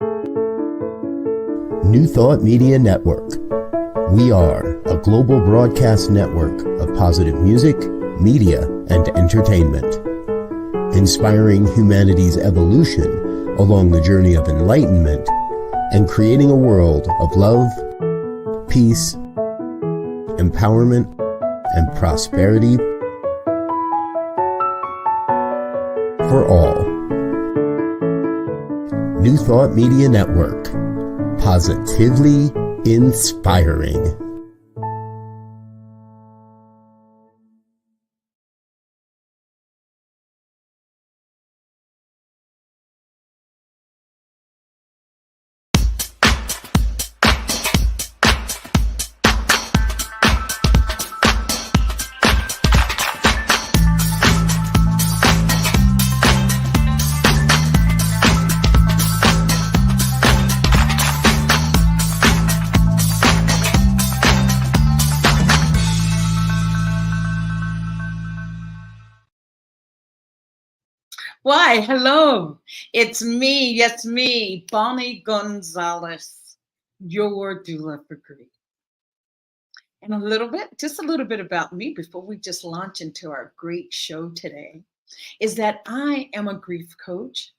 New Thought Media Network. We are a global broadcast network of positive music, media, and entertainment, inspiring humanity's evolution along the journey of enlightenment and creating a world of love, peace, empowerment, and prosperity for all. New Thought Media Network. Positively inspiring. Why, hello, it's me, yes, me, Bonnie Gonzalez, your doula for grief. And just a little bit about me before we just launch into our great show today, is that I am a grief coach.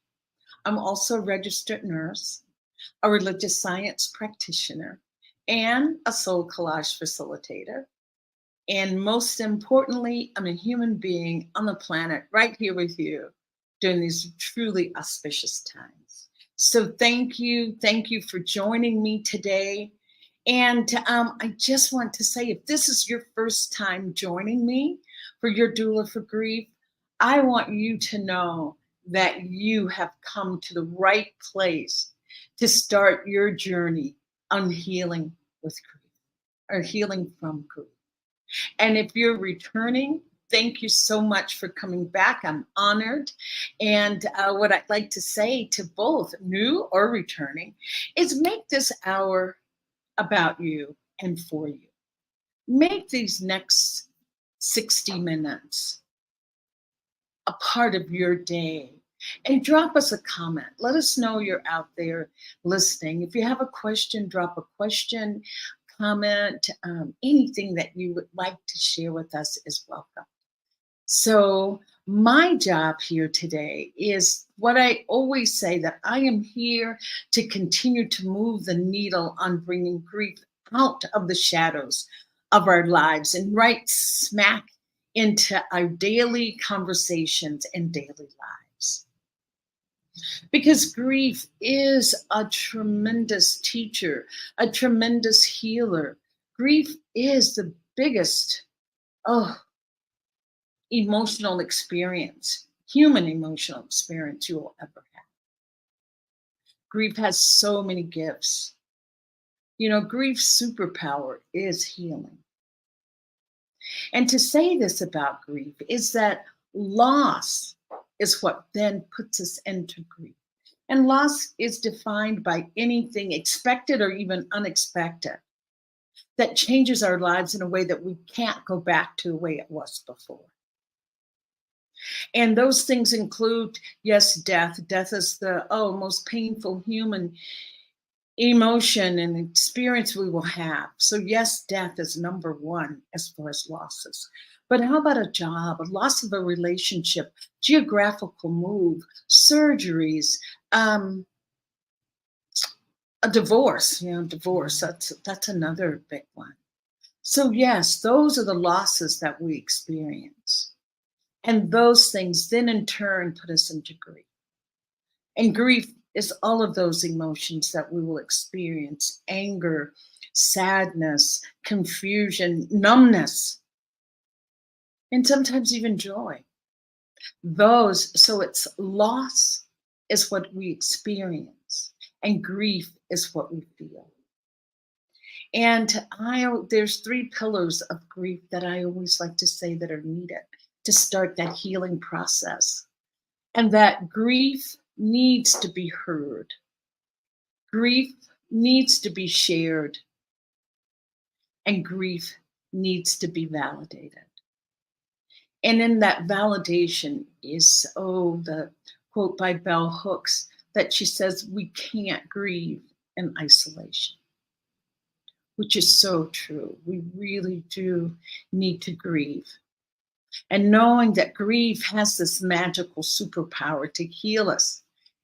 I'm also a registered nurse, a religious science practitioner, and a soul collage facilitator. And most importantly, I'm a human being on the planet right here with you during these truly auspicious times. So thank you for joining me today. And I just want to say, if this is your first time joining me for Your Doula for Grief, I want you to know that you have come to the right place to start your journey on healing with grief, or healing from grief. And if you're returning, thank you so much for coming back. I'm honored. And what I'd like to say to both new or returning is make this hour about you and for you. Make these next 60 minutes a part of your day and drop us a comment. Let us know you're out there listening. If you have a question, drop a question, comment, anything that you would like to share with us is welcome. So my job here today is what I always say, that I am here to continue to move the needle on bringing grief out of the shadows of our lives and right smack into our daily conversations and daily lives. Because grief is a tremendous teacher, a tremendous healer. Grief is the biggest, emotional experience, human emotional experience you will ever have. Grief has so many gifts. You know, grief's superpower is healing. And to say this about grief is that loss is what then puts us into grief. And loss is defined by anything expected or even unexpected that changes our lives in a way that we can't go back to the way it was before. And those things include, yes, death. Death is the most painful human emotion and experience we will have. So yes, death is number one as far as losses. But how about a job, a loss of a relationship, geographical move, surgeries, a divorce, divorce, that's another big one. So yes, those are the losses that we experience. And those things then in turn put us into grief. And grief is all of those emotions that we will experience: anger, sadness, confusion, numbness, and sometimes even joy. So it's loss is what we experience, and grief is what we feel. And there's 3 pillars of grief that I always like to say that are needed to start that healing process. And that grief needs to be heard. Grief needs to be shared. And grief needs to be validated. And in that validation is, the quote by Bell Hooks, that she says we can't grieve in isolation, which is so true. We really do need to grieve. And knowing that grief has this magical superpower to heal us,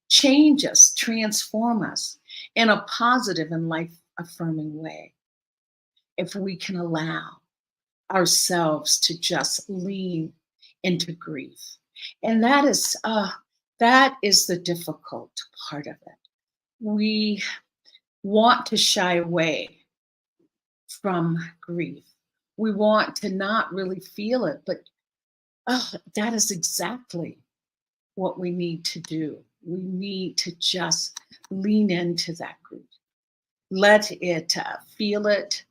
change us, transform us in a positive and life-affirming way, if we can allow ourselves to just lean into grief. And that is the difficult part of it. We want to shy away from grief. We want to not really feel it, but that is exactly what we need to do. We need to just lean into that grief. Let it, feel it.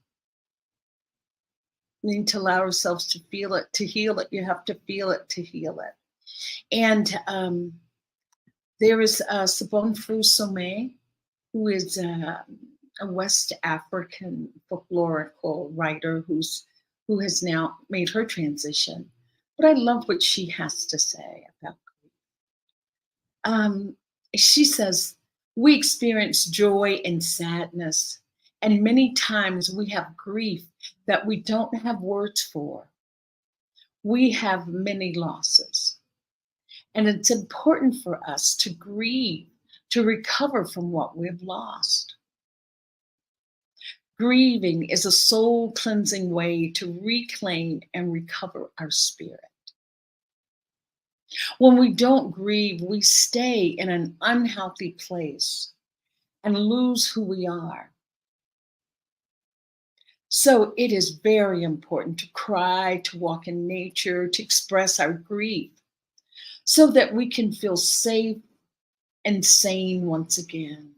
We need to allow ourselves to feel it. To heal it, you have to feel it to heal it. And there is Sabon Somé, who is a West African folklorical writer who has now made her transition. But I love what she has to say about grief. She says, we experience joy and sadness, and many times we have grief that we don't have words for. We have many losses. And it's important for us to grieve, to recover from what we've lost. Grieving is a soul cleansing way to reclaim and recover our spirit. When we don't grieve, we stay in an unhealthy place and lose who we are. So it is very important to cry, to walk in nature, to express our grief so that we can feel safe and sane once again.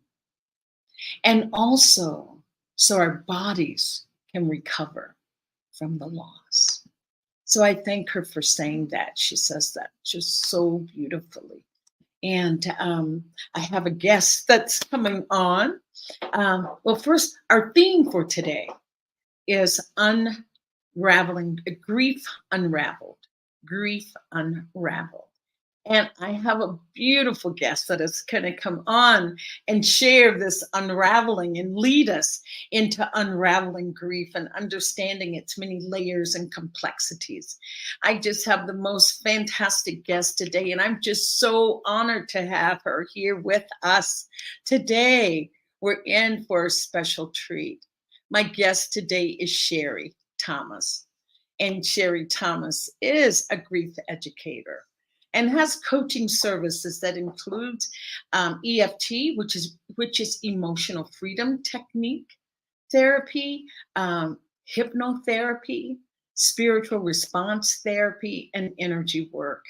And also so our bodies can recover from the loss. So I thank her for saying that. She says that just so beautifully. And I have a guest that's coming on. Well, first, our theme for today is unraveling, grief unraveled, grief unraveled. And I have a beautiful guest that is going to come on and share this unraveling and lead us into unraveling grief and understanding its many layers and complexities. I just have the most fantastic guest today, and I'm just so honored to have her here with us today. We're in for a special treat. My guest today is Sherry Thomas, and Sherry Thomas is a grief educator and has coaching services that includes EFT, which is emotional freedom technique therapy, hypnotherapy, spiritual response therapy, and energy work.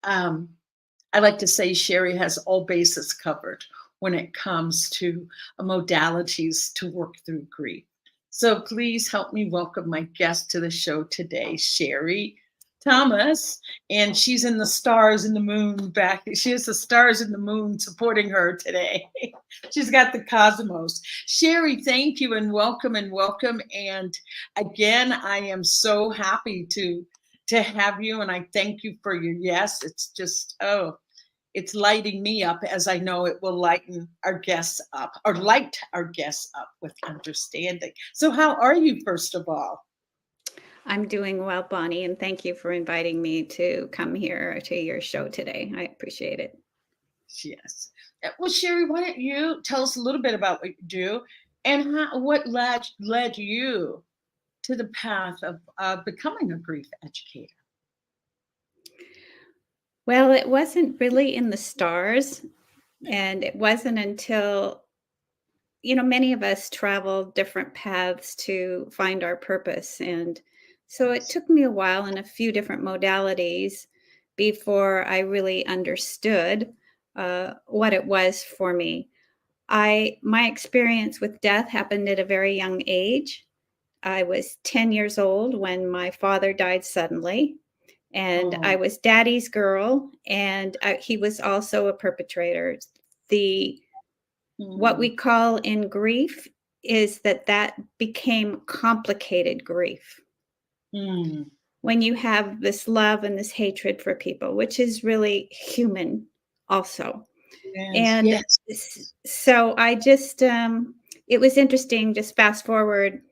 I like to say Sherry has all bases covered when it comes to modalities to work through grief. So please help me welcome my guest to the show today, Sherry Thomas, and she's in the stars and the moon back. She has the stars and the moon supporting her today. She's got the cosmos. Sherry, thank you and welcome and welcome. And again, I am so happy to have you, and I thank you for your yes. It's just, it's lighting me up, as I know it will lighten our guests up, or light our guests up with understanding. So how are you, first of all? I'm doing well, Bonnie, and thank you for inviting me to come here to your show today. I appreciate it. Yes. Well, Sherry, why don't you tell us a little bit about what you do and what led you to the path of becoming a grief educator? Well, it wasn't really in the stars, and it wasn't until, many of us travel different paths to find our purpose. And so it took me a while in a few different modalities before I really understood what it was for me. My experience with death happened at a very young age. I was 10 years old when my father died suddenly, and I was daddy's girl, and he was also a perpetrator. What we call in grief is that became complicated grief. When you have this love and this hatred for people, which is really human also. Yes, And yes. so I just, it was interesting, just fast forward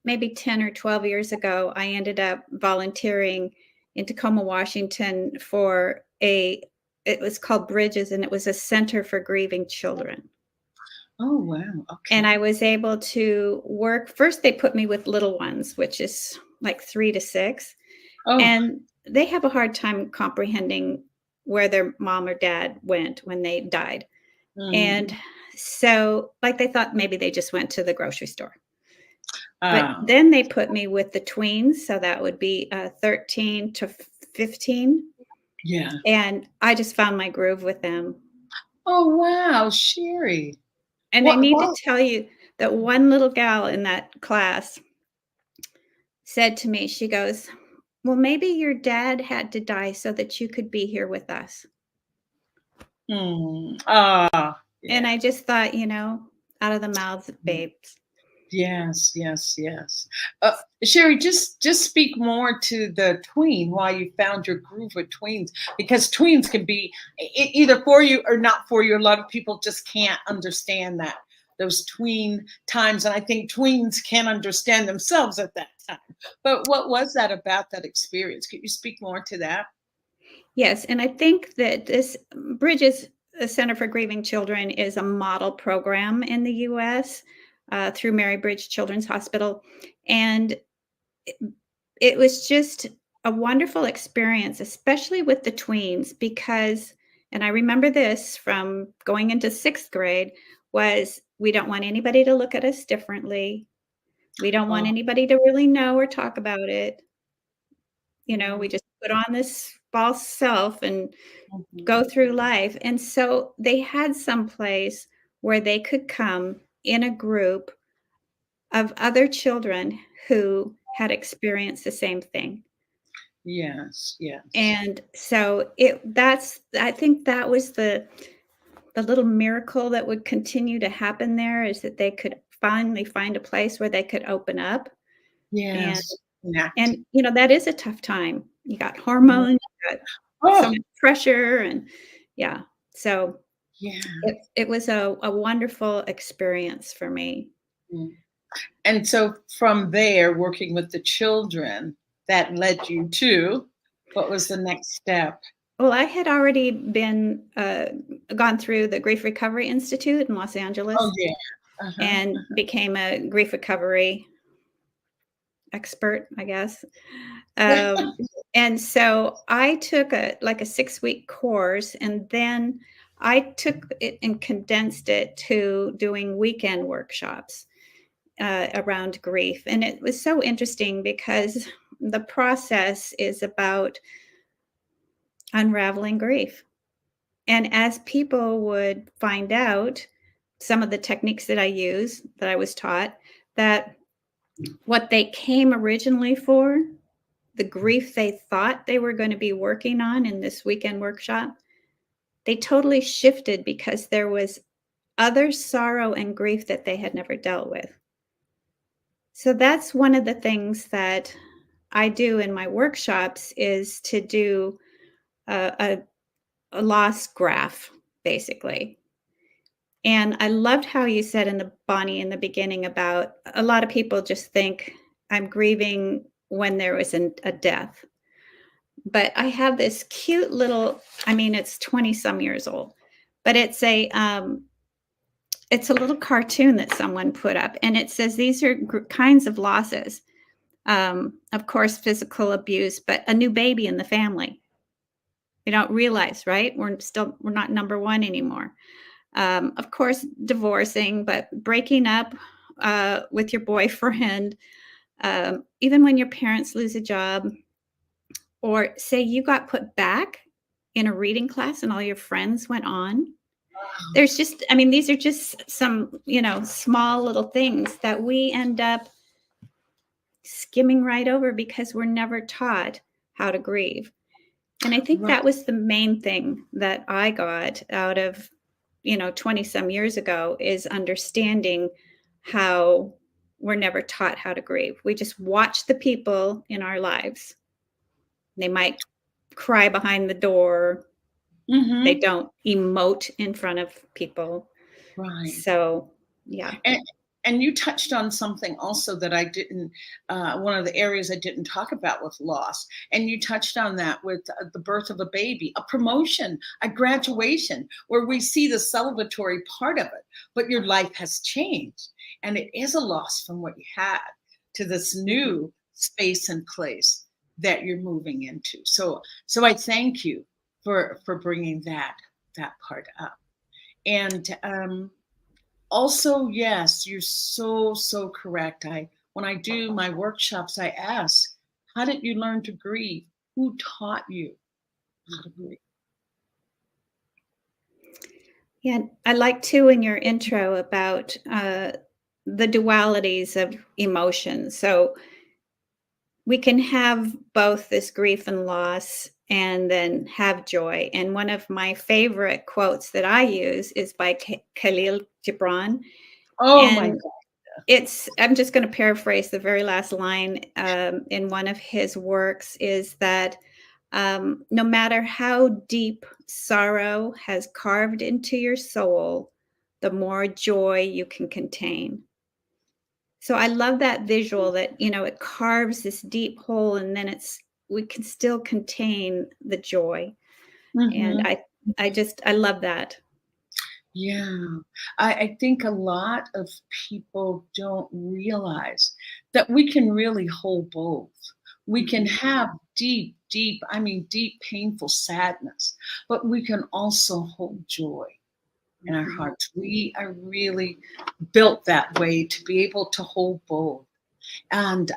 maybe 10 or 12 years ago, I ended up volunteering in Tacoma, Washington for it was called Bridges, and it was a center for grieving children. Oh, wow. And Okay. I was able to work. First, they put me with little ones, which is like 3 to 6. Oh, And they have a hard time comprehending where their mom or dad went when they died. And mm. so, like, they thought maybe they just went to the grocery store. But Ah, then they put me with the tweens, so that would be 13 to 15. yeah. And I just found my groove with them. Oh, wow, Sherry. And I What need to what tell you that one little gal in that class said to me, she goes, "Well, maybe your dad had to die so that you could be here with us." And yeah. I just thought, out of the mouths of babes. Yes, yes, yes. Sherry, just speak more to the tween, why you found your groove with tweens, because tweens can be either for you or not for you. A lot of people just can't understand that, those tween times, and I think tweens can't understand themselves at that time. But what was that about that experience? Could you speak more to that? Yes, and I think that this Bridges Center for Grieving Children is a model program in the US through Mary Bridge Children's Hospital. And it was just a wonderful experience, especially with the tweens, because, and I remember this from going into 6th grade, was we don't want anybody to look at us differently. We don't want Oh, anybody to really know or talk about it. We yeah. just put on this false self and Mhm. go through life. And so they had some place where they could come in a group of other children who had experienced the same thing. Yes, yes. And so I think that was the little miracle that would continue to happen there, is that they could finally find a place where they could open up. And Yes. Connect. that is a tough time. You got hormones, you got so Oh, much pressure, and yeah. So yeah. it was a wonderful experience for me. Mm. And so from there, working with the children, that led you to what was the next step? Well, I had already been gone through the Grief Recovery Institute in Los Oh, Angeles yeah. Uh-huh. and became a grief recovery expert, I guess. Um, and so I took a 6-week course, and then I took it and condensed it to doing weekend workshops around grief. And it was so interesting because the process is about unraveling grief. And as people would find out, some of the techniques that I use, that I was taught, that what they came originally for, the grief they thought they were going to be working on in this weekend workshop, they totally shifted because there was other sorrow and grief that they had never dealt with. So that's one of the things that I do in my workshops, is to do a, a loss graph, basically. And I loved how you said Bonnie, in the beginning, about a lot of people just think I'm grieving when there was a death. But I have this cute little, I mean, it's 20 some years old, but it's a little cartoon that someone put up, and it says these are kinds of losses. Of course, physical abuse, but a new baby in the family. You don't realize, right? We're not number one anymore. Of course, divorcing, but breaking up with your boyfriend, even when your parents lose a job, or say you got put back in a reading class and all your friends went on. There's just, I mean, these are just some, small little things that we end up skimming right over because we're never taught how to grieve. And I think Right. that was the main thing that I got out of, 20 some years ago, is understanding how we're never taught how to grieve. We just watch the people in our lives. They might cry behind the door, They don't emote in front of people. Right. So, yeah. And you touched on something also that I didn't, one of the areas I didn't talk about with loss. And you touched on that with the birth of a baby, a promotion, a graduation, where we see the celebratory part of it, but your life has changed. And it is a loss from what you had to this new space and place that you're moving into. So I thank you for bringing that part up. And also, yes, you're so correct. When I do my workshops, I ask, how did you learn to grieve? Who taught you how to grieve? Yeah, I like too in your intro about the dualities of emotions. So we can have both this grief and loss and then have joy. And one of my favorite quotes that I use is by Khalil Gibran. Oh my And God. I'm just going to paraphrase the very last line in one of his works is that no matter how deep sorrow has carved into your soul, the more joy you can contain. So I love that visual that, it carves this deep hole and then we can still contain the joy. And I love that. Yeah, I think a lot of people don't realize that we can really hold both. We can have deep, painful sadness, but we can also hold joy in our hearts. We are really built that way to be able to hold both. And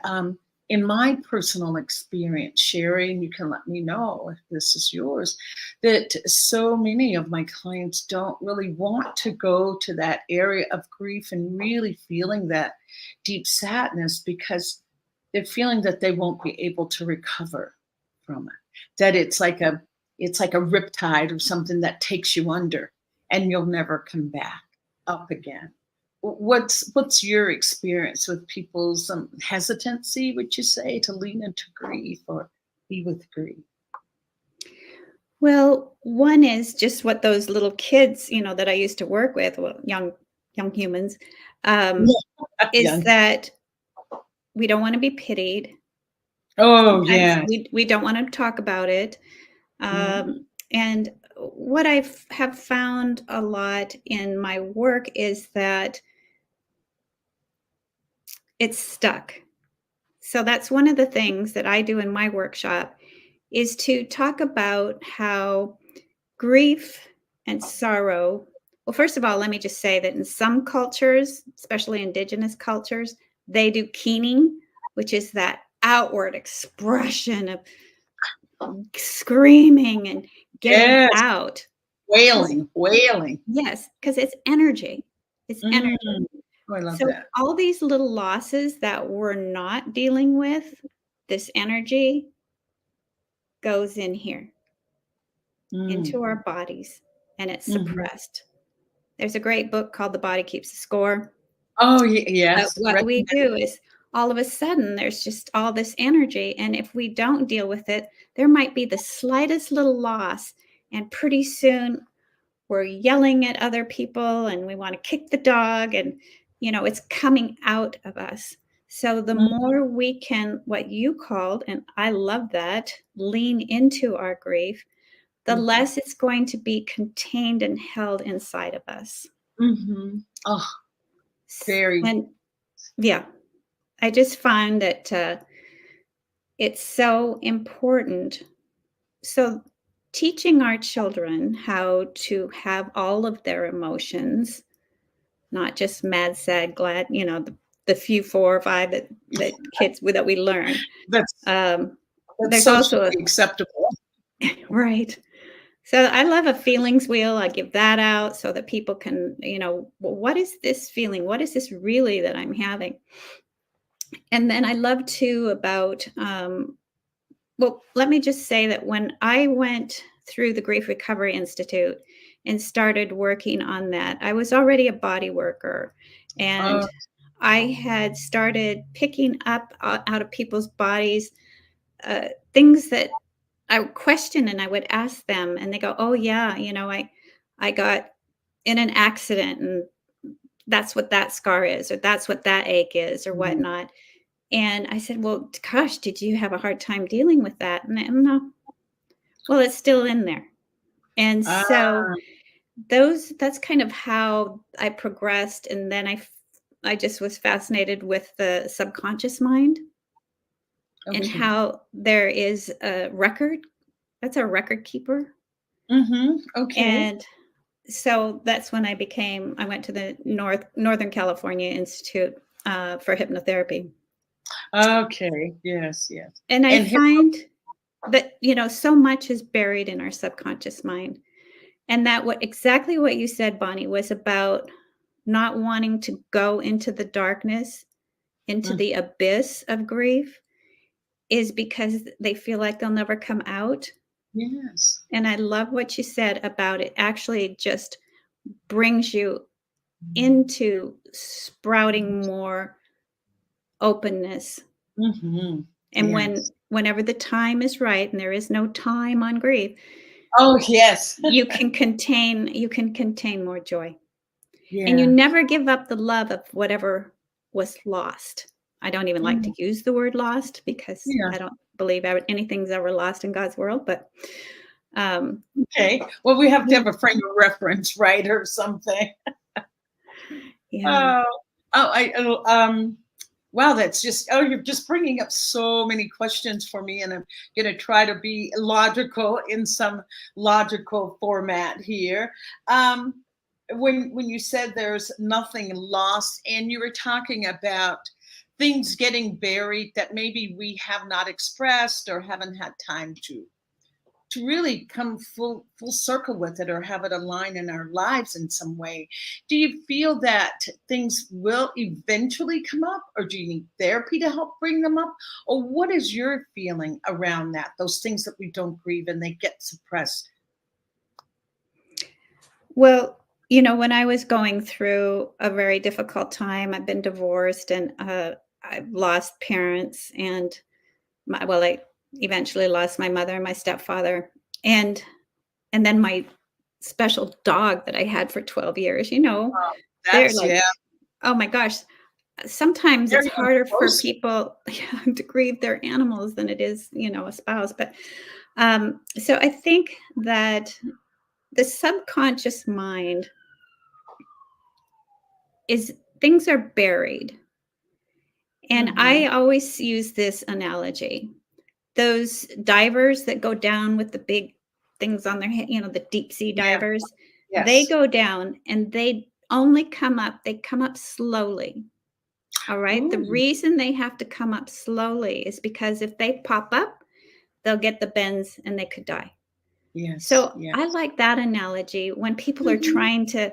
in my personal experience, Sherry, and you can let me know if this is yours, that so many of my clients don't really want to go to that area of grief and really feeling that deep sadness because they're feeling that they won't be able to recover from it. That it's like a riptide or something that takes you under and you'll never come back up again. What's your experience with people's hesitancy, would you say, to lean into grief or be with grief? Well, one is just what those little kids, that I used to work with, well, young humans, is that we don't want to be pitied. Oh, Sometimes yeah. we don't want to talk about it. And what I have found a lot in my work is that it's stuck. So that's one of the things that I do in my workshop is to talk about how grief and sorrow. Well, first of all, let me just say that in some cultures, especially indigenous cultures, they do keening, which is that outward expression of screaming and getting out. Wailing. Yes, because it's energy. It's energy. Oh, I love So that. all these little losses that we're not dealing with, this energy goes in here into our bodies and it's suppressed. There's a great book called The Body Keeps the Score. Oh, yes. What we do is all of a sudden there's just all this energy. And if we don't deal with it, there might be the slightest little loss. And pretty soon we're yelling at other people and we want to kick the dog and, it's coming out of us. So the more we can, what you called, and I love that, lean into our grief, the less it's going to be contained and held inside of us. Oh, very. And yeah, I just find that it's so important. So teaching our children how to have all of their emotions, not just mad, sad, glad, the few 4 or 5 that kids that we learn. That's There's socially also acceptable. Right. So I love a feelings wheel. I give that out so that people can, what is this feeling? What is this really that I'm having? And then I love too about, well, let me just say that when I went through the Grief Recovery Institute and started working on that, I was already a body worker. And I had started picking up out of people's bodies things that I would question and I would ask them, and they go, "Oh yeah, I got in an accident, and that's what that scar is, or that's what that ache is, or Mhm. whatnot." And I said, "Well, gosh, did you have a hard time dealing with that?" And no, well, it's still in there. And so Ah, that's kind of how I progressed. And then I just was fascinated with the subconscious mind and okay. how there is a record. That's a record keeper. Okay. And so that's when I went to the Northern California Institute for hypnotherapy. Okay. Yes, yes. And I And hip find that, so much is buried in our subconscious mind. And that what exactly what you said, Bonnie, was about not wanting to go into the darkness, into mm, the abyss of grief, is because they feel like they'll never come out. yes. And I love what you said about it actually just brings you into sprouting more openness. Mhm. And Yes. whenever the time is right, and there is no time on grief, Oh, yes. you can contain more joy. And you Yeah. never give up the love of whatever was lost. I don't even like Mhm. to use the word lost because Yeah. I don't believe anything's ever lost in God's world, but um Okay. Well, we have to yeah, have a frame of reference, right, or something. yeah. Oh, oh, wow, that's just, oh, you're just bringing up so many questions for me, and I'm going to try to be logical in some logical format here. Um, when you said there's nothing lost, and you were talking about things getting buried that maybe we have not expressed or haven't had time to really come full circle with it or have it align in our lives in some way. Do you feel that things will eventually come up, or do you need therapy to help bring them up? Or what is your feeling around that, those things that we don't grieve and they get suppressed? Well, when I was going through a very difficult time, I've been divorced and I've lost parents, and I eventually lost my mother and my stepfather, and and then my special dog that I had for 12 years, Oh, they're that's, like, yeah, oh my gosh, sometimes it's very up harder for close. people to grieve their animals than it is, a spouse. But so I think that the subconscious mind is things are buried. And Hmm. I always use this analogy. Those divers that go down with the big things on their head, the deep sea Yeah. divers, they Yes. go down and they come up slowly. All right. The Ooh, reason they have to come up slowly is because if they pop up, they'll get the bends and they could die. yes, So I yes. like that analogy when people are Hmm. trying to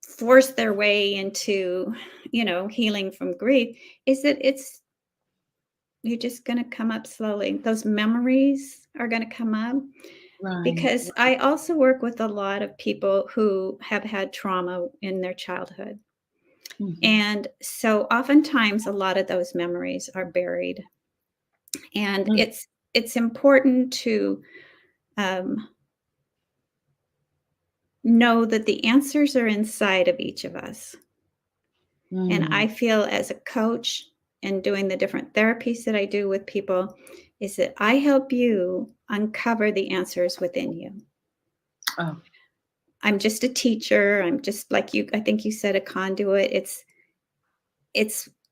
force their way into, healing from grief, is that you're just going to come up slowly. Those memories are going to come up Right. because I also work with a lot of people who have had trauma in their childhood. Hmm. And so oftentimes a lot of those memories are buried. And it's important to um, know that the answers are inside of each of us. And I Mm. feel as a coach and doing the different therapies that I do with people is that I help you uncover the answers within you. Oh, I'm just a teacher. I'm just like you, I think you said, a conduit. It's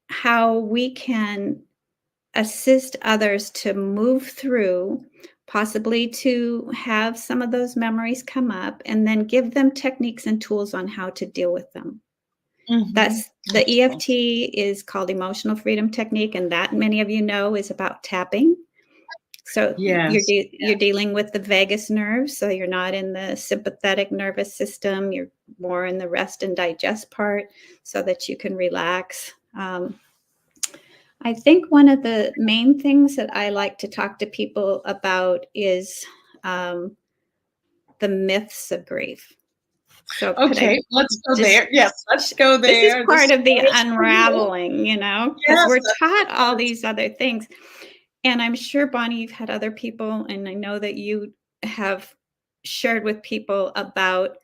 how we can assist others to move through, possibly to have some of those memories come up, and then give them techniques and tools on how to deal with them. mhm. That's the EFT is called emotional freedom technique, and that many of you know is about tapping. So Yes, you're dealing with the vagus nerve, so you're not in the sympathetic nervous system. You're more in the rest and digest part, so that you can relax. I think one of the main things that I like to talk to people about is um, the myths of grief. So could I okay, let's go just there. Yes, let's go this is there. The part of the stage for you. unraveling, because Yes, we're of taught all course. these other things. And I'm sure, Bonnie, you've had other people, and I know that you have shared with people about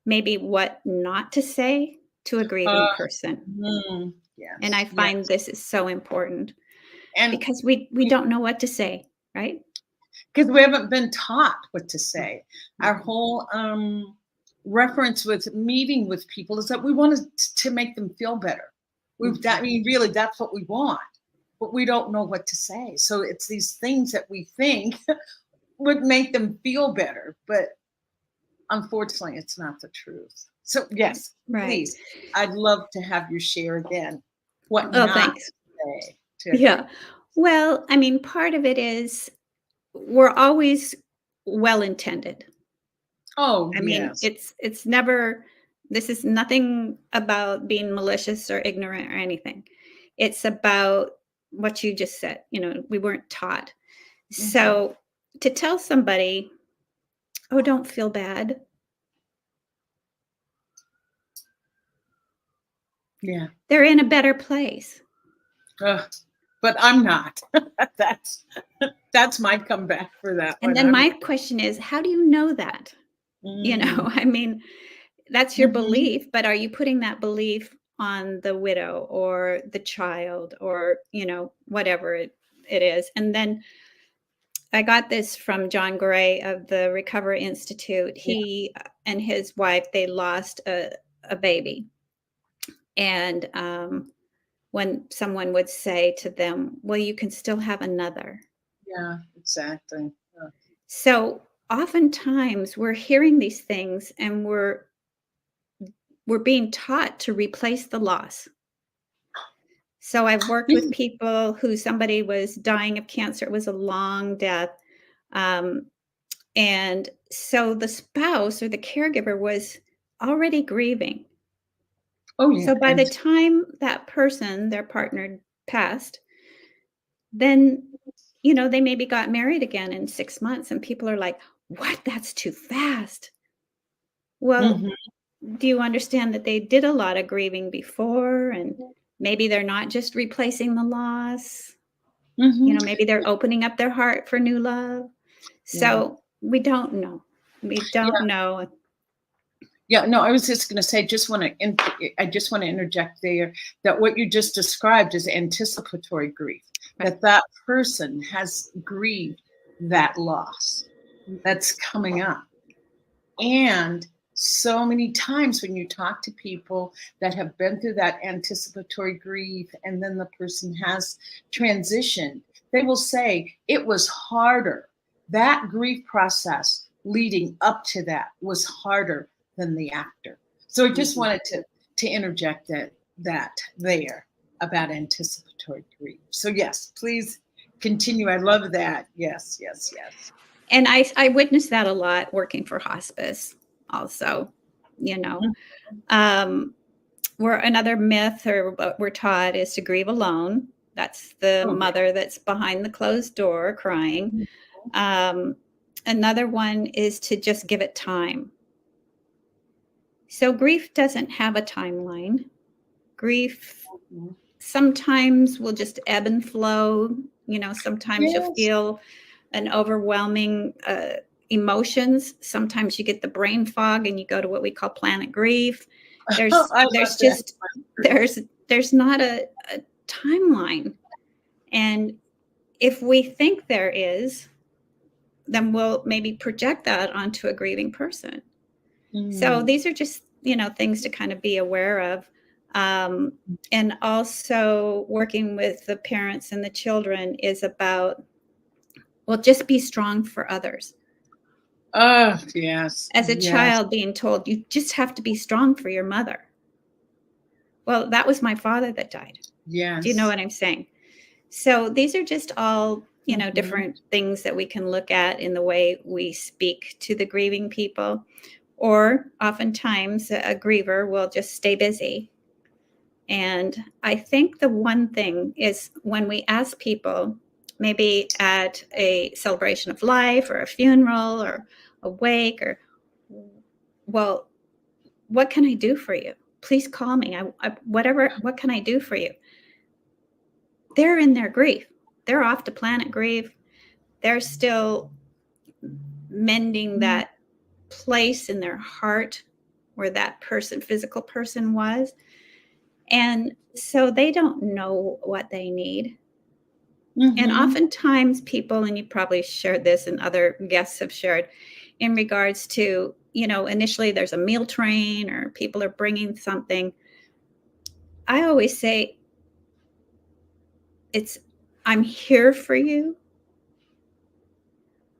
maybe what not to say to a grieving Uh, person. And yes, I yes. find this is so important And because we don't know what to say, right? because we haven't been taught what to say. Our Mhm. whole reference with meeting with people is that we want to make them feel better. I mean, really, that's what we want, but we don't know what to say. So it's these things that we think would make them feel better, but unfortunately, it's not the truth. So yes, Right. please, I'd love to have you share again what Oh, not thanks. to say to a Yeah. grief. Well, I mean, part of it is we're always well intended. Oh I mean, yes. it's never, this is nothing about being malicious or ignorant or anything. It's about what you just said. We weren't taught. Mhm. So to tell somebody, oh, don't feel bad. Yeah. They're in a better place. Ugh, but I'm not. that's that's my comeback for that And one. then my question is, how do you know that? Mm, I mean, that's your mhm. belief, but are you putting that belief on the widow or the child or, whatever it is? And then I got this from John Gray of the Recovery Institute. Yeah. He and his wife, they lost a baby. And when someone would say to them, well, you can still have another. Yeah, exactly. So oftentimes we're hearing these things and we're being taught to replace the loss. So I've worked with Yeah. people who somebody was dying of cancer. It was a long death. Um, and so the spouse or the caregiver was already grieving. Oh So yeah, by the and time that person, their partner, passed, then, they maybe got married again in 6 months, and people are like, what? That's too fast. Well, mhm, do you understand that they did a lot of grieving before? And maybe they're not just replacing the loss. mhm. Maybe they're opening up their heart for new love. Yeah. So we don't know. We don't Yeah. know. Yeah, no, I was just going to say, I just want to interject there that what you just described is anticipatory grief, Right. that person has grieved that loss that's coming up. And so many times when you talk to people that have been through that anticipatory grief and then the person has transitioned, they will say it was harder. That grief process leading up to that was harder than the after. So I just Mhm. wanted to interject that there about anticipatory grief. So yes, please continue. I love that. Yes, yes, yes. And I witnessed that a lot working for hospice also, you know. Mhm. Um, we're another myth or what we're taught is to grieve alone. That's the Oh mother that's behind the closed door crying. yeah. Um, another one is to just give it time. So grief doesn't have a timeline. Grief Mhm. sometimes will just ebb and flow. Sometimes you'll Yes. feel an overwhelming emotions. Sometimes you get the brain fog and you go to what we call planet grief. There's I there's love that. just there's not a timeline. And if we think there is, then we'll maybe project that onto a grieving person. So Mm. these are just, things to kind of be aware of. Um, and also working with the parents and the children is about, well, just be strong for others. Oh, yes, As a yes, child being told, you just have to be strong for your mother. Well, that was my father that died. Do you know yes. what I'm saying? So these are just all, Mhm. different things that we can look at in the way we speak to the grieving people. Or oftentimes a griever will just stay busy. And I think the one thing is when we ask people, maybe at a celebration of life or a funeral or a wake, or, well, what can I do for you? Please call me. What can I do for you? They're in their grief. they're off to planet grief. They're still mending that place in their heart where that physical person was. And so they don't know what they need. And oftentimes people, and you probably shared this and other guests have shared, in regards to, initially there's a meal train or people are bringing something. I always say, I'm here for you.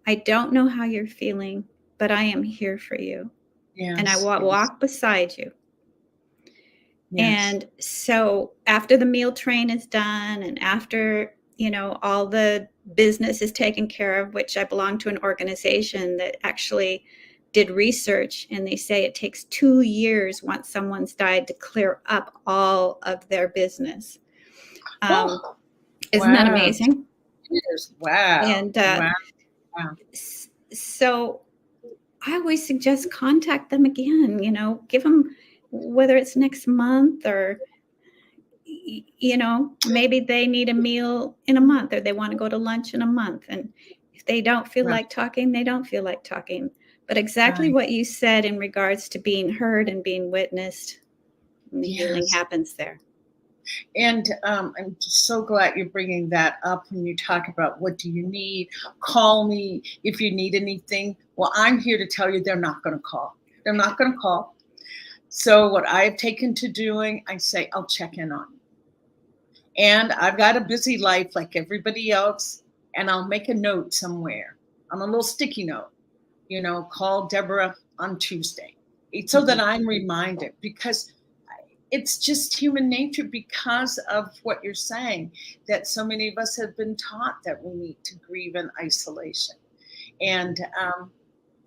I don't know how you're feeling, but I am here for you. Yes, and I walk beside you. Yes. And so after the meal train is done and after, all the business is taken care of, which I belong to an organization that actually did research, and they say it takes 2 years once someone's died to clear up all of their business. Isn't that amazing? Wow. And so I always suggest contact them again, give them, whether it's next month or, maybe they need a meal in a month or they want to go to lunch in a month. And if they don't feel like talking, they don't feel like talking. But exactly what you said in regards to being heard and being witnessed, and the healing happens there. And I'm just so glad you're bringing that up when you talk about what do you need. Call me if you need anything. Well, I'm here to tell you they're not going to call. They're not going to call. So what I've taken to doing, I say, I'll check in on you. And I've got a busy life like everybody else, and I'll make a note somewhere on a little sticky note, call Deborah on Tuesday, so that I'm reminded, because it's just human nature, because of what you're saying, that so many of us have been taught that we need to grieve in isolation. And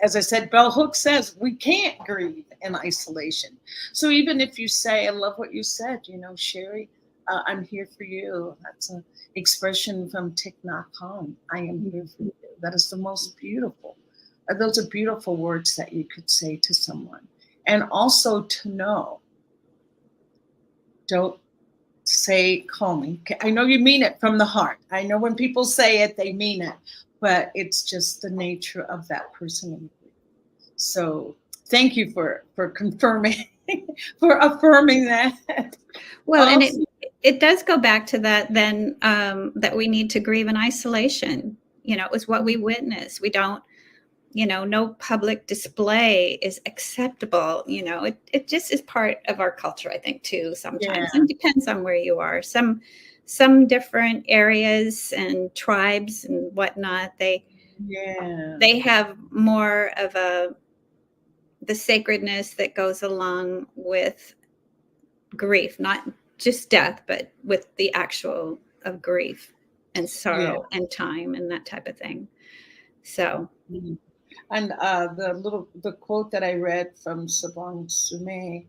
as I said, Bell Hooks says we can't grieve in isolation. So even if you say, I love what you said, Sherry, I'm here for you. That's an expression from Thich Nhat Hanh. I am here for you. That is the most beautiful. Those are beautiful words that you could say to someone. And also to know, don't say, call me. I know you mean it from the heart. I know when people say it, they mean it, but it's just the nature of that person. So thank you for confirming, for affirming that. Well, also, and it does go back to that then, that we need to grieve in isolation. It was what we witnessed. We don't, no public display is acceptable. It just is part of our culture, I think, too, sometimes. And it depends on where you are. Some different areas and tribes and whatnot, they have more of the sacredness that goes along with grief, not just death, but with the actual of grief and sorrow and time and that type of thing. So. And the quote that I read from Sabang Sume,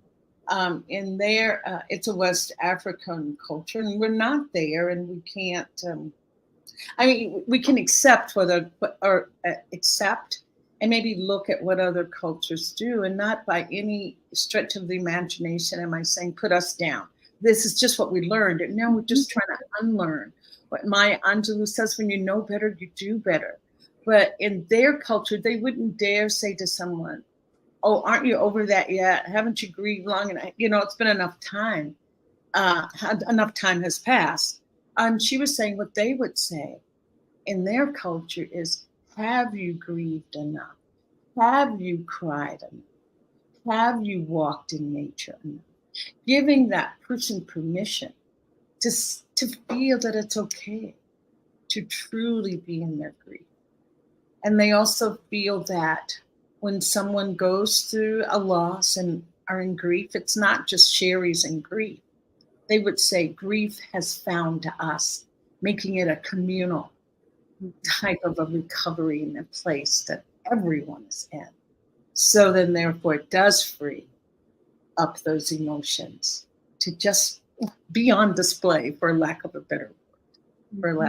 in there, it's a West African culture, and we're not there, and we can't. We can accept accept, and maybe look at what other cultures do, and not by any stretch of the imagination am I saying put us down. This is just what we learned, and now we're just trying to unlearn. What Maya Angelou says: when you know better, you do better. But in their culture, they wouldn't dare say to someone, oh, aren't you over that yet? Haven't you grieved long enough? It's been enough time. Enough time has passed. She was saying what they would say in their culture is, have you grieved enough? Have you cried enough? Have you walked in nature enough? Giving that person permission to feel that it's okay to truly be in their grief. And they also feel that when someone goes through a loss and are in grief, it's not just Sherry's in grief. They would say grief has found us, making it a communal type of a recovery in a place that everyone is in. So then therefore it does free up those emotions to just be on display, for lack of a better word.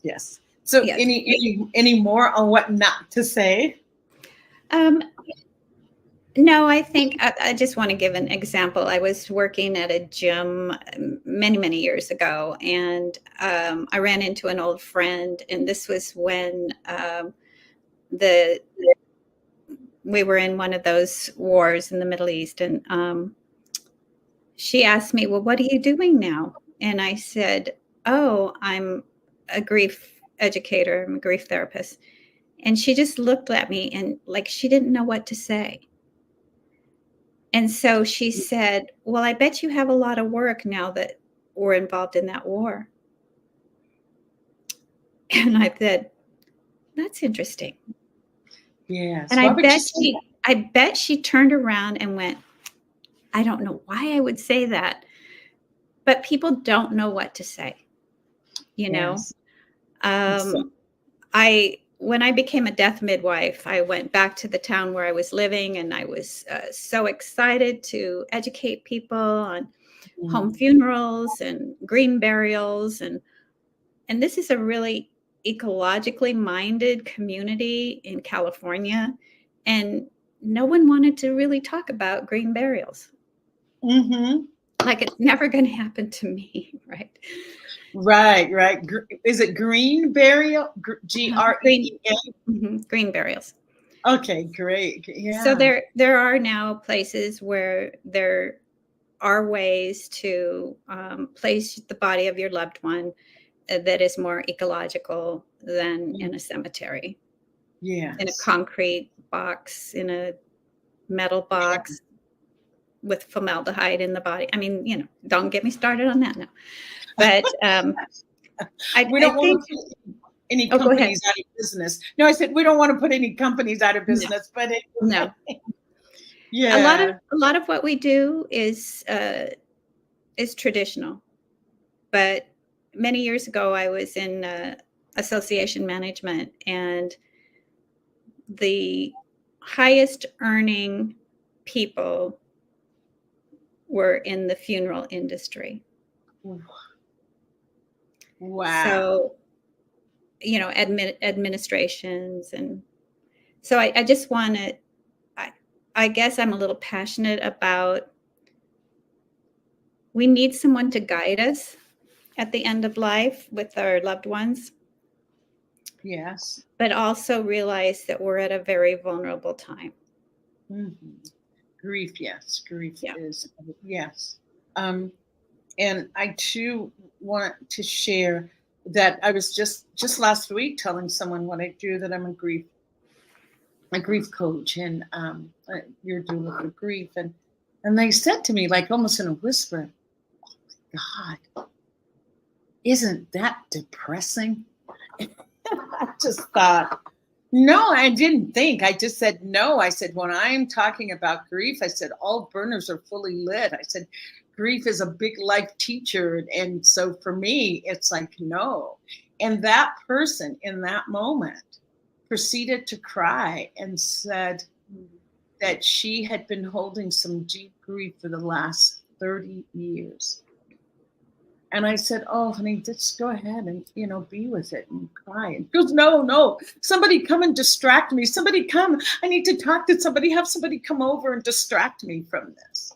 Yes. So any more on what not to say? No, I think I just want to give an example. I was working at a gym many, many years ago, and I ran into an old friend, and this was when the we were in one of those wars in the Middle East, and she asked me, "Well, what are you doing now?" And I said, "Oh, I'm a grief educator. I'm a grief therapist." And she just looked at me and like she didn't know what to say. And so she said, "Well, I bet you have a lot of work now that we're involved in that war." And I said, "That's interesting." Yes. And Why would you say I bet she turned around and went, "I don't know why I would say that, but people don't know what to say, you that? know?" Yes. So, Um, when I became a death midwife, I went back to the town where I was living, and I was so excited to educate people on home mm, funerals and green burials, and this is a really ecologically minded community in California, and no one wanted to really talk about green burials. mhm. Like it's never going to happen to me, right? Right, right. Is it green burial? Green, Green? green burials. Okay, great. So Yeah. there are now places where there are ways to place the body of your loved one that is more ecological than Mm, in a cemetery, in a yes. concrete box, in a metal Yeah. box with formaldehyde in the body. I mean, don't get me started on that now. But We I don't want think, to put any oh, go ahead. companies out of business. No, I said we don't want to put any companies out of No, business, but no. yeah. A lot of what we do is traditional. But many years ago, I was in association management, and the highest earning people were in the funeral industry. Wow. So, administrations. And so I just want to, I guess I'm a little passionate about, we need someone to guide us at the end of life with our loved ones, Yes. but also realize that we're at a very vulnerable time. Hmm. Grief, yes. Grief Yeah. is, yes. Um, and I too want to share that I was just last week telling someone what I do, that I'm a grief coach, and Your Doula for Grief, and they said to me, like almost in a whisper, God, isn't that depressing? I just thought, no, I didn't think. I just said no. I said, when I'm talking about grief, I said, all burners are fully lit. I said, grief is a big life teacher. And so for me, it's like, no. And that person in that moment proceeded to cry and said that she had been holding some deep grief for the last 30 years. And I said, "Oh, honey, just go ahead and be with it and cry." And he goes, "No, no, somebody come and distract me. Somebody come. I need to talk to somebody. Have somebody come over and distract me from this."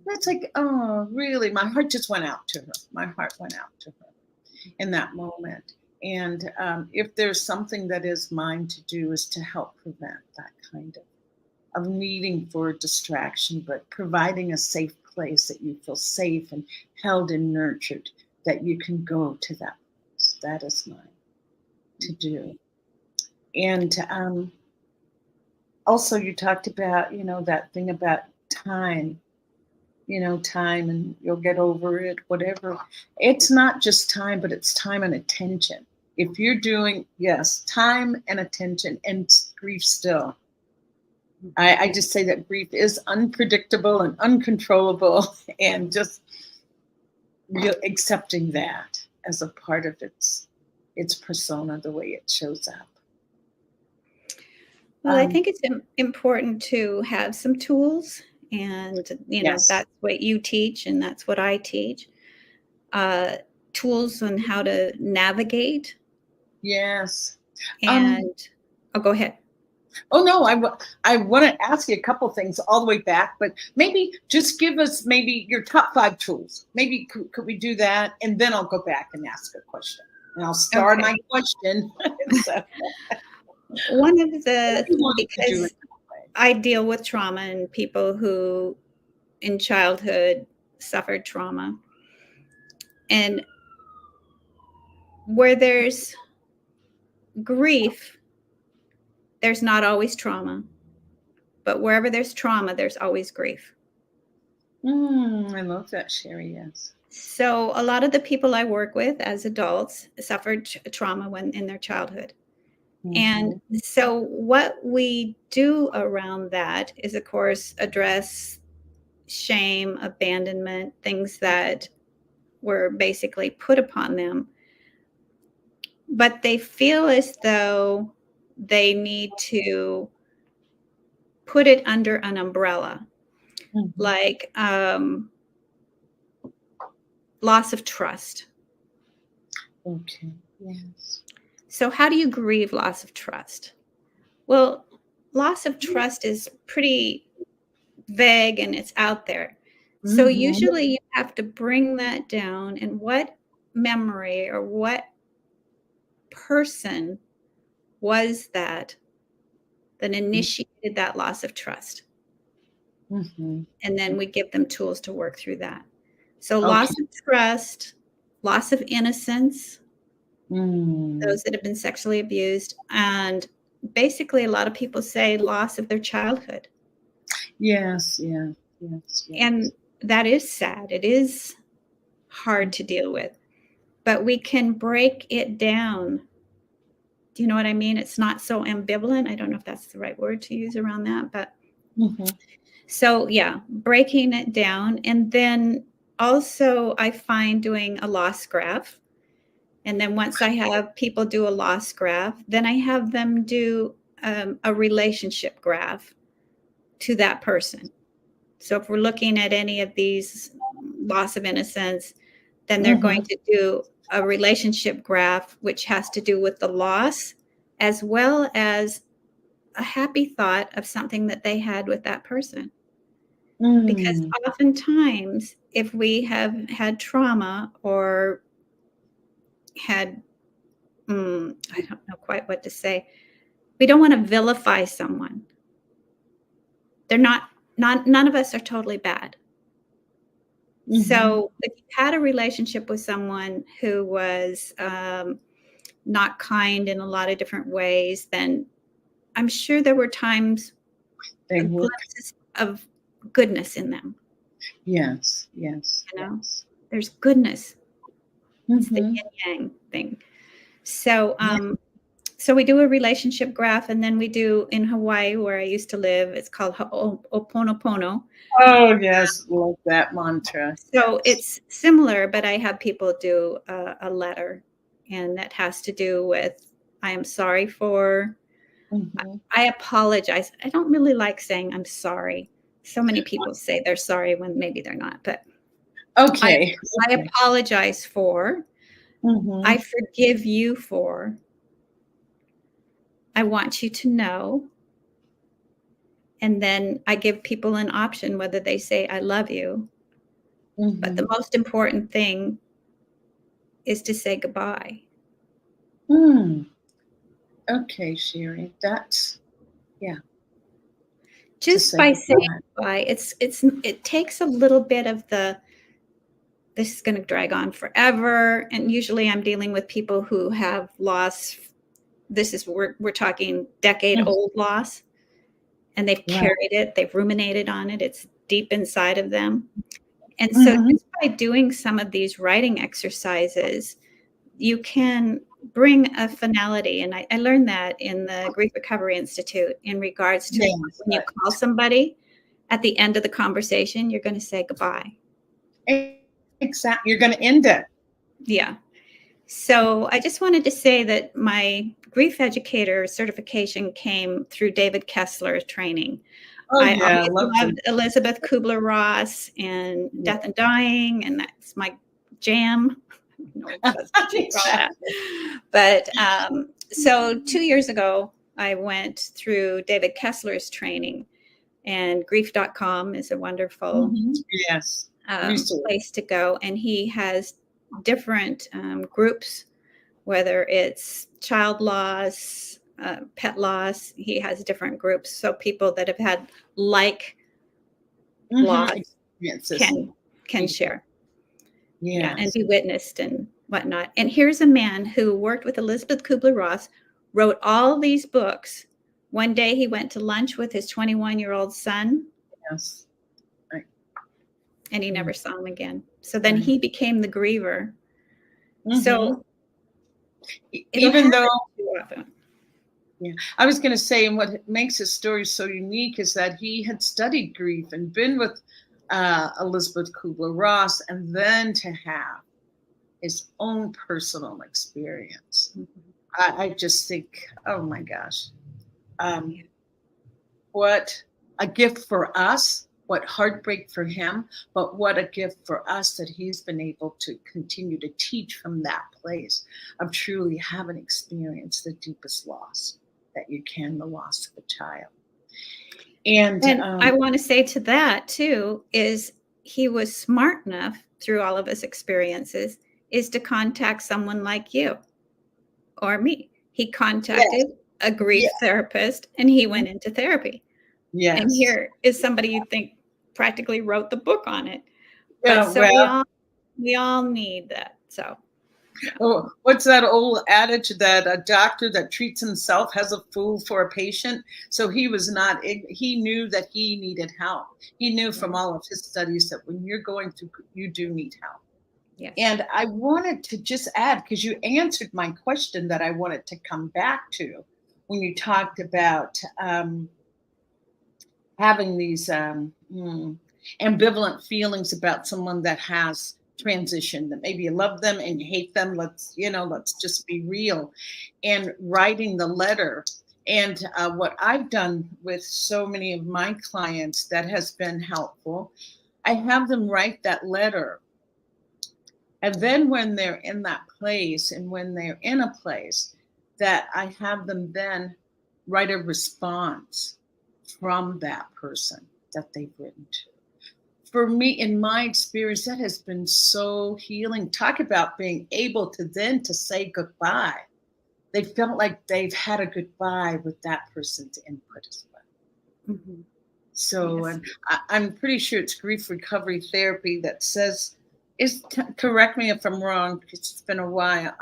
That's like, oh, really? My heart just went out to her. My heart went out to her in that moment. And if there's something that is mine to do, is to help prevent that kind of needing for distraction, but providing a safe place that you feel safe and held and nurtured, that you can go to that place. That is mine to do. And also, you talked about, that thing about time, time, and you'll get over it, whatever. It's not just time, but it's time and attention. If you're doing, yes, time and attention, and grief still. I just say that grief is unpredictable and uncontrollable, and just accepting that as a part of its persona, the way it shows up. Well, I think it's important to have some tools, and Yes. that's what you teach, and that's what I teach. Tools on how to navigate. Yes. And I'll go ahead. Oh no, I want to ask you a couple things all the way back, but maybe just give us maybe your top 5 tools. Maybe could we do that, and then I'll go back and ask a question, and I'll start Okay. my question. So, One of if the, you want to do because it that way. I deal with trauma and people who in childhood suffered trauma, and where there's grief, there's not always trauma, but wherever there's trauma, there's always grief. I love that, Sherry. Yes. So a lot of the people I work with as adults suffered trauma when in their childhood. And so what we do around that is, of course, address shame, abandonment, things that were basically put upon them. But they feel as though they need to put it under an umbrella, like loss of trust. Okay. Yes. So how do you grieve loss of trust? Well, loss of trust is pretty vague and it's out there. So usually you have to bring that down, and what memory or what person was that initiated that loss of trust? And then we give them tools to work through that. So loss of trust, loss of innocence, those that have been sexually abused, and basically a lot of people say loss of their childhood. Yes. And that is sad. It is hard to deal with, but we can break it down. Do you know what I mean? It's not so ambivalent. I don't know if that's the right word to use around that, but so yeah, breaking it down. And then also I find doing a loss graph. And then once I have people do a loss graph, then I have them do a relationship graph to that person. So if we're looking at any of these loss of innocence, then they're going to do a relationship graph, which has to do with the loss, as well as a happy thought of something that they had with that person. Because oftentimes, if we have had trauma or had, I don't know quite what to say, we don't want to vilify someone. They're none of us are totally bad. So if you had a relationship with someone who was not kind in a lot of different ways, then I'm sure there were times glimpses of goodness in them. Yes. You know, there's goodness. It's the yin yang thing. So so we do a relationship graph, and then we do in Hawaii, where I used to live, it's called Ho'oponopono. Oh, yes. Love that mantra. So it's similar, but I have people do a letter, and that has to do with, I am sorry for, I apologize. I don't really like saying I'm sorry. So many people say they're sorry when maybe they're not, but I apologize for, I forgive you for, I want you to know. And then I give people an option whether they say I love you. But the most important thing is to say goodbye. Okay, Sherry, that's just by saying goodbye. It takes a little bit of this is going to drag on forever. And usually I'm dealing with people who have lost, we're talking decade-old loss, and they've carried it, they've ruminated on it, it's deep inside of them. And so just by doing some of these writing exercises, you can bring a finality. And I learned that in the Grief Recovery Institute in regards to when you call somebody at the end of the conversation, you're going to say goodbye. Exactly. You're going to end it. Yeah. So I just wanted to say that my grief educator certification came through David Kessler's training. I loved Elizabeth Kubler-Ross and Death and Dying, and that's my jam. But so 2 years ago, I went through David Kessler's training, and grief.com is a wonderful Yes. Resource. place to go. And he has different groups, whether it's child loss, pet loss. He has different groups. So people that have had like loss can share. Yeah. And be witnessed and whatnot. And here's a man who worked with Elizabeth Kubler-Ross, wrote all these books. One day he went to lunch with his 21-year-old son. Yes. Right. And he never saw him again. So then he became the griever. So even though, I was going to say, and what makes his story so unique is that he had studied grief and been with Elizabeth Kubler-Ross, and then to have his own personal experience. I just think, oh my gosh, what a gift for us, what heartbreak for him, but what a gift for us that he's been able to continue to teach from that place of truly having experienced the deepest loss that you can, the loss of a child. And I want to say to that too, is he was smart enough through all of his experiences is to contact someone like you or me. He contacted a grief therapist and he went into therapy. Yes. And here is somebody you think practically wrote the book on it. Yeah, but so we all need that. So. Oh, what's that old adage that a doctor that treats himself has a fool for a patient? So he knew that he needed help. He knew from all of his studies that when you're going through, you do need help. Yes. And I wanted to just add, because you answered my question that I wanted to come back to when you talked about having these ambivalent feelings about someone that has transition, that maybe you love them and you hate them. Let's just be real. And writing the letter. And what I've done with so many of my clients that has been helpful, I have them write that letter. And then when they're in that place and when they're in a place, that I have them then write a response from that person that they've written to. For me, in my experience, that has been so healing. Talk about being able to then to say goodbye. They felt like they've had a goodbye with that person's input as well. So, and I'm pretty sure it's grief recovery therapy that says, correct me if I'm wrong, because it's been a while.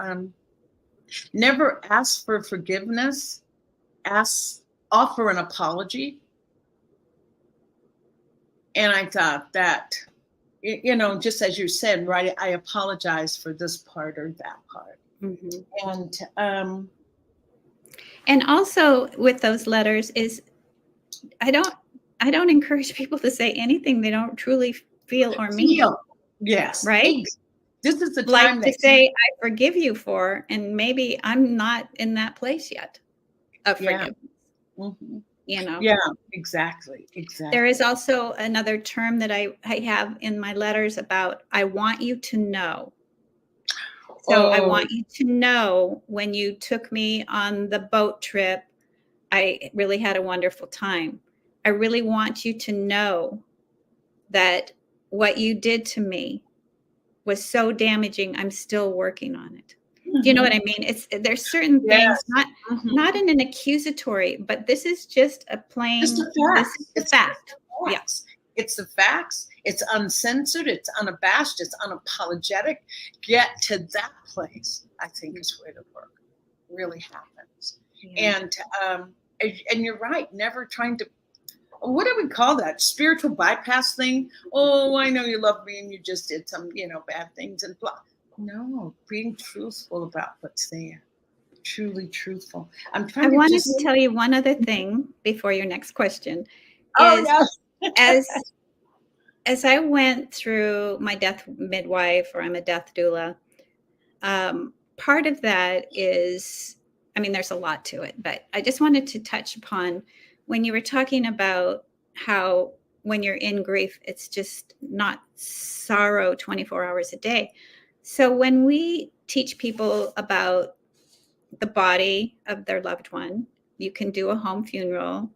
Never ask for forgiveness. Offer an apology. And I thought that, just as you said, right, I apologize for this part or that part. And also with those letters is, I don't encourage people to say anything they don't truly feel or mean. Yes. Right? This is the time to say, I forgive you for, and maybe I'm not in that place yet of forgiveness. Yeah, exactly. There is also another term that I have in my letters about, I want you to know. So I want you to know, when you took me on the boat trip, I really had a wonderful time. I really want you to know that what you did to me was so damaging. I'm still working on it. Do you know what I mean? There's certain things, not in an accusatory, but this is just a plain, this is the fact. Yes. It's the facts. It's uncensored. It's unabashed. It's unapologetic. Get to that place, I think, is where the work really happens. And you're right. Never trying to, what do we call that? Spiritual bypass thing? Oh, I know you love me and you just did some, bad things and blah. No, being truthful about what's there. Truly truthful. I wanted to tell you one other thing before your next question. As I went through my death midwife, or I'm a death doula, part of that is, there's a lot to it, but I just wanted to touch upon when you were talking about how when you're in grief, it's just not sorrow 24 hours a day. So when we teach people about the body of their loved one, You can do a home funeral.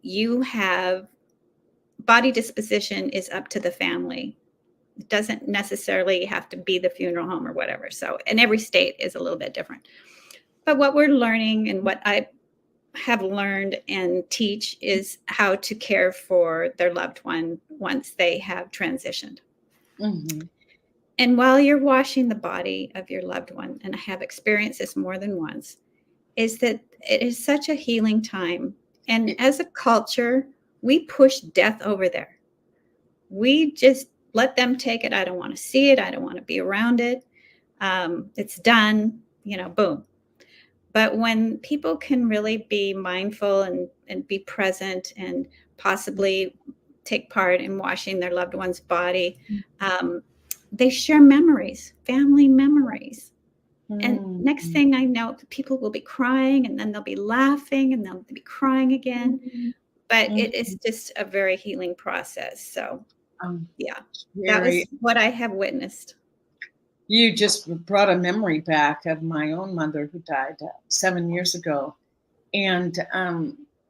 You have body disposition is up to the family. It doesn't necessarily have to be the funeral home or whatever. So, and every state is a little bit different. But what we're learning and what I have learned and teach is how to care for their loved one once they have transitioned. Mm-hmm. And while you're washing the body of your loved one, and I have experienced this more than once, is that it is such a healing time. And as a culture, we push death over there. We just let them take it. I don't want to see it. I don't want to be around it. It's done, boom. But when people can really be mindful and be present and possibly take part in washing their loved one's body, they share memories, family memories. And next thing I know, people will be crying, and then they'll be laughing, and they'll be crying again. But it is just a very healing process. So, yeah, that was what I have witnessed. You just brought a memory back of my own mother who died 7 years ago. And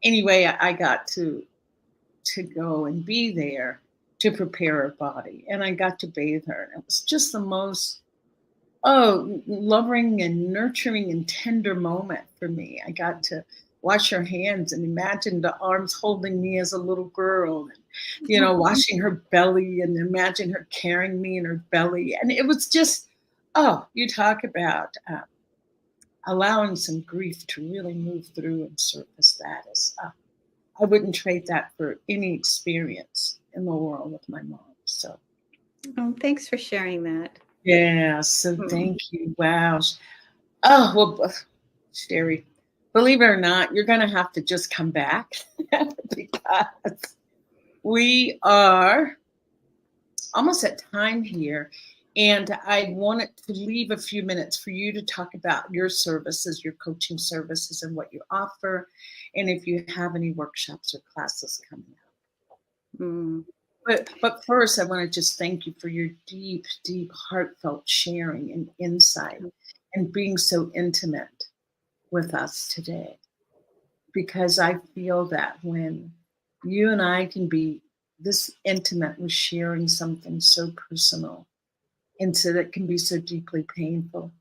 anyway, I got to go and be there to prepare her body. And I got to bathe her. And it was just the most loving and nurturing and tender moment for me. I got to wash her hands and imagine the arms holding me as a little girl, and, washing her belly, and imagine her carrying me in her belly. And it was just, you talk about allowing some grief to really move through and surface that. I wouldn't trade that for any experience in the world with my mom. So, thanks for sharing that. Yeah, so thank you. Wow. Oh, well, Sherry, believe it or not, you're going to have to just come back because we are almost at time here. And I wanted to leave a few minutes for you to talk about your services, your coaching services, and what you offer, and if you have any workshops or classes coming up. But first, I want to just thank you for your deep, deep, heartfelt sharing and insight and being so intimate with us today. Because I feel that when you and I can be this intimate with sharing something so personal, and so that can be so deeply painful,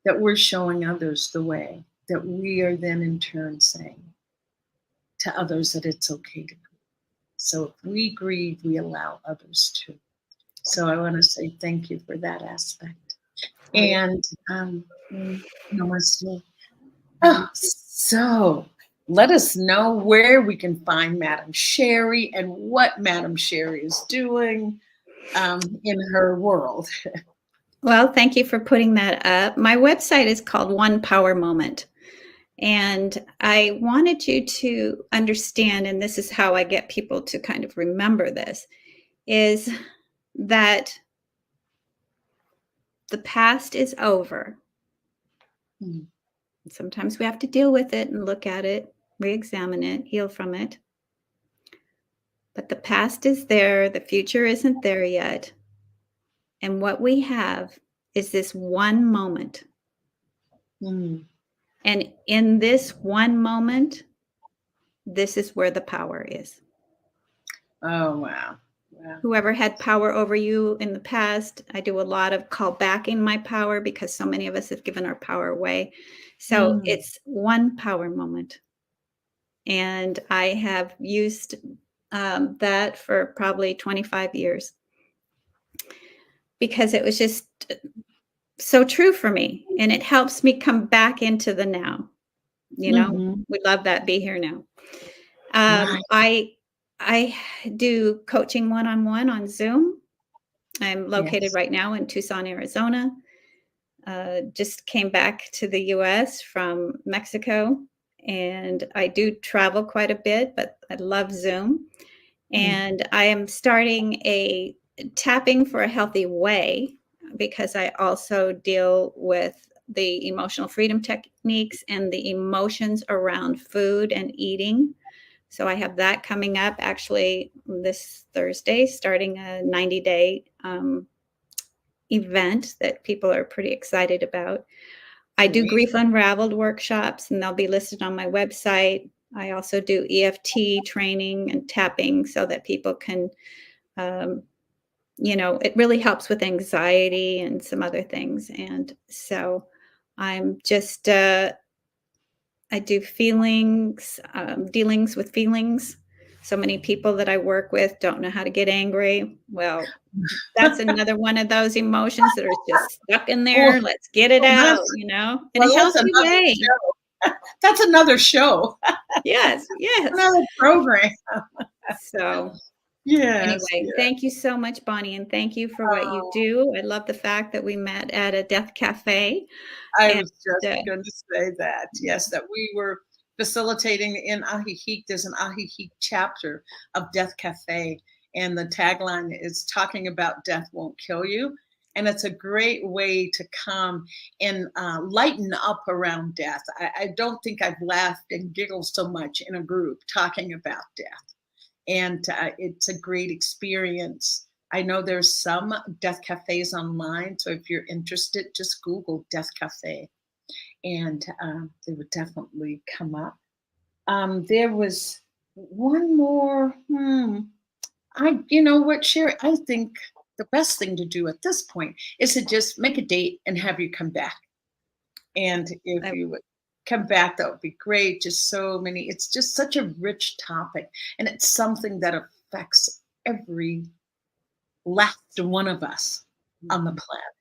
that we're showing others the way, that we are then in turn saying to others that it's okay to grieve. So if we grieve, we allow others to. So I want to say thank you for that aspect. And namaste. So let us know where we can find Madam Sherry and what Madam Sherry is doing in her world. Well, thank you for putting that up. My website is called One Power Moment. And I wanted you to understand, and this is how I get people to kind of remember this, is that the past is over. Sometimes we have to deal with it and look at it, re-examine it, heal from it. But the past is there. The future isn't there yet. And what we have is this one moment. And in this one moment, this is where the power is. Oh, wow. Whoever had power over you in the past, I do a lot of call backing my power because so many of us have given our power away. So it's one power moment. And I have used that for probably 25 years because it was just so true for me. And it helps me come back into the now. We love that. Be here now. I do coaching one-on-one on Zoom. I'm located right now in Tucson, Arizona. Just came back to the US from Mexico, and I do travel quite a bit, but I love Zoom. And I am starting a Tapping for a Healthy Way because I also deal with the emotional freedom techniques and the emotions around food and eating. So I have that coming up actually this Thursday, starting a 90-day event that people are pretty excited about. I do Grief Unraveled workshops, and they'll be listed on my website. I also do EFT training and tapping so that people can, it really helps with anxiety and some other things. And so I'm just, I do feelings, dealings with feelings. So many people that I work with don't know how to get angry. Well, that's another one of those emotions that are just stuck in there. Let's get it out, in a healthy way. That's another show. Yes. Another program. So, yes. Anyway, thank you so much, Bonnie, and thank you for what you do. I love the fact that we met at a death cafe. I was just going to say that. Yes, that we were facilitating in Ajijic. There's an Ajijic chapter of Death Cafe, and the tagline is talking about death won't kill you. And it's a great way to come and lighten up around death. I don't think I've laughed and giggled so much in a group talking about death. And it's a great experience. I know there's some death cafes online. So if you're interested, just Google Death Cafe and they would definitely come up. There was one more. You know what, Sherry? I think the best thing to do at this point is to just make a date and have you come back. And if you would come back, that would be great. Just so many. It's just such a rich topic, and it's something that affects every last one of us on the planet.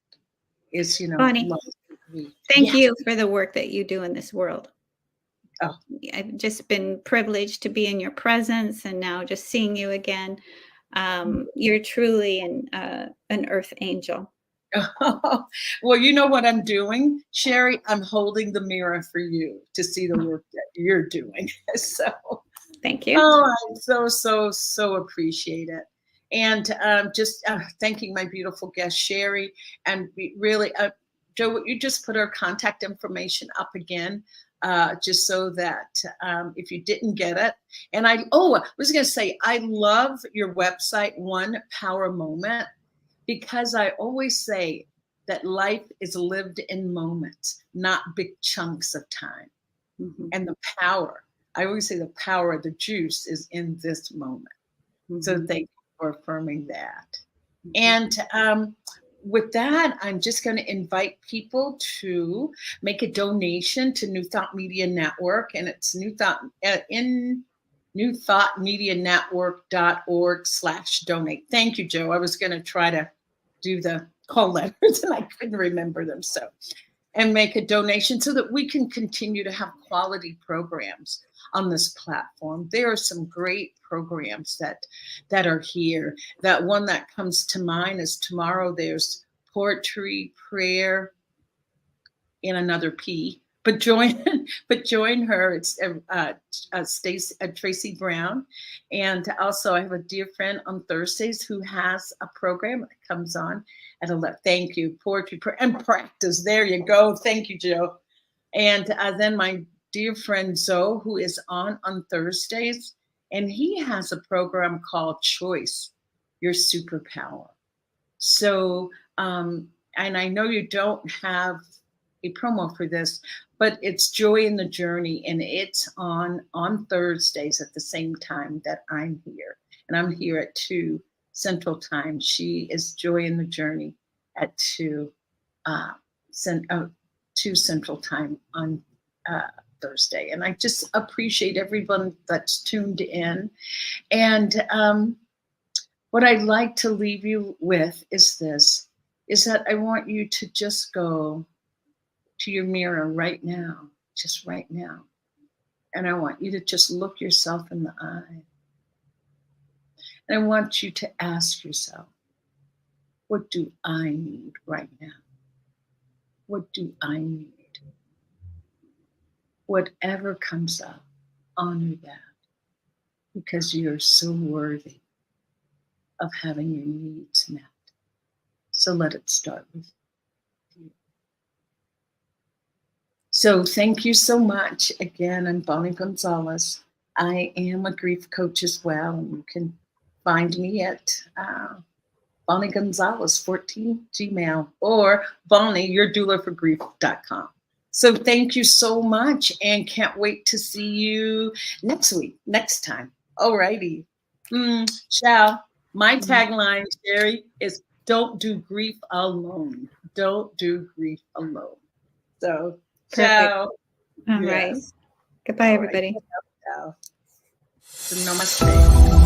Is Bonnie, thank you for the work that you do in this world. Oh, I've just been privileged to be in your presence, and now just seeing you again. You're truly an earth angel. Well, you know what I'm doing, Sherry? I'm holding the mirror for you to see the work that you're doing. So thank you. Oh, I so appreciate it. And just thanking my beautiful guest, Sherry. And really, Joe, you just put our contact information up again, just so that if you didn't get it. And I was going to say, I love your website, One Power Moment, because I always say that life is lived in moments, not big chunks of time. Mm-hmm. And the power, I always say the power, the juice is in this moment. Mm-hmm. So thank you for affirming that. Mm-hmm. And with that, I'm just going to invite people to make a donation to New Thought Media Network, and it's newthoughtmedianetwork.org/donate. Thank you, Joe. I was going to try to do the call letters and I couldn't remember them. So, and make a donation so that we can continue to have quality programs on this platform. There are some great programs that are here. That one that comes to mind is tomorrow there's poetry, prayer, and another P. But join her. It's Tracy Brown, and also I have a dear friend on Thursdays who has a program that comes on at 11. Thank you, poetry and practice. There you go. Thank you, Joe. And then my dear friend Zoe, who is on Thursdays, and he has a program called Choice, Your Superpower. So, and I know you don't have a promo for this, but it's Joy in the Journey, and it's on Thursdays at the same time that I'm here, and I'm here at 2 Central Time. She is Joy in the Journey at 2 Central Time on Thursday, and I just appreciate everyone that's tuned in. And what I'd like to leave you with is this: is that I want you to just go to your mirror right now, just right now. And I want you to just look yourself in the eye. And I want you to ask yourself, what do I need right now? What do I need? Whatever comes up, honor that, because you're so worthy of having your needs met. So let it start with you. So thank you so much. Again, I'm Bonnie Gonzalez. I am a grief coach as well. And you can find me at Bonnie Gonzalez 14 Gmail or Bonnie, yourdoulaforgrief.com. So thank you so much, and can't wait to see you next week, next time. All righty. Ciao. My tagline, Sherry, is don't do grief alone. Don't do grief alone. So, ciao. All right. Goodbye, everybody. Ciao. Namaste.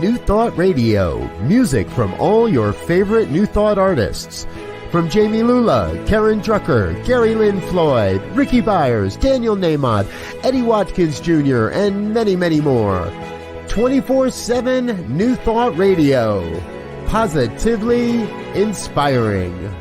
New Thought Radio, music from all your favorite New Thought artists. From Jamie Lula, Karen Drucker, Gary Lynn Floyd, Ricky Byers, Daniel Nahmod, Eddie Watkins Jr., and many, many more. 24/7 New Thought Radio. Positively inspiring.